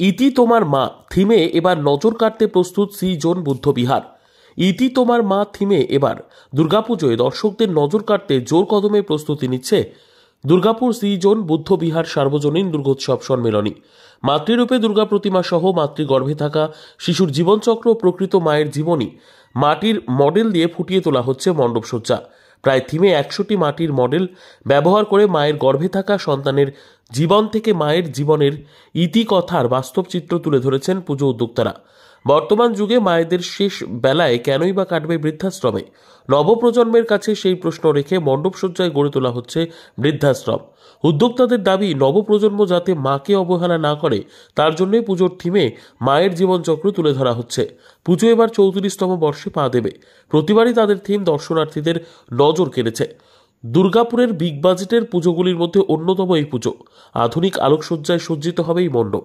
ইতি তোমার মা থিমে এবার নজর কাটতে প্রস্তুত সি জোন বুদ্ধবিহার। ইতি তোমার মা থিমে এবার দুর্গাপুজোয় দর্শকদের নজর কাটতে জোর কদমে প্রস্তুতি নিচ্ছে দুর্গাপুর সি জোন বুদ্ধবিহার সার্বজনীন দুর্গোৎসব সম্মেলনী। মাতৃরূপে দুর্গা প্রতিমা সহ মাতৃগর্ভে থাকা শিশুর জীবনচক্র, প্রকৃত মায়ের জীবনী মাটির মডেল দিয়ে ফুটিয়ে তোলা হচ্ছে মণ্ডপসজ্জা। প্রায় থিমে 100টি মাটির মডেল ব্যবহার করে মায়ের গর্ভে থাকা সন্তানের জীবন থেকে মায়ের জীবনের ইতিকথার বাস্তব চিত্র তুলে ধরেছেন পুজো উদ্যোক্তারা। বর্তমান যুগে মায়েদের শেষ বেলায় কেনই বা কাটবে বৃদ্ধাশ্রমে? নবপ্রজন্মের কাছে সেই প্রশ্ন রেখে মণ্ডপসজ্জায় গড়ে তোলা হচ্ছে বৃদ্ধাশ্রম। উদ্যোক্তাদের দাবি, নবপ্রজন্ম যাতে মাকে অবহেলা না করে তার জন্যই পুজোর থিমে মায়ের জীবনচক্র তুলে ধরা হচ্ছে। পুজো এবার 34তম বর্ষে পা দেবে। প্রতিবারই তাদের থিম দর্শনার্থীদের নজর কেড়েছে। দুর্গাপুরের বিগ বাজেটের পুজোগুলির মধ্যে অন্যতম এই পুজো। আধুনিক আলোকসজ্জায় সজ্জিত হবে এই মণ্ডপ।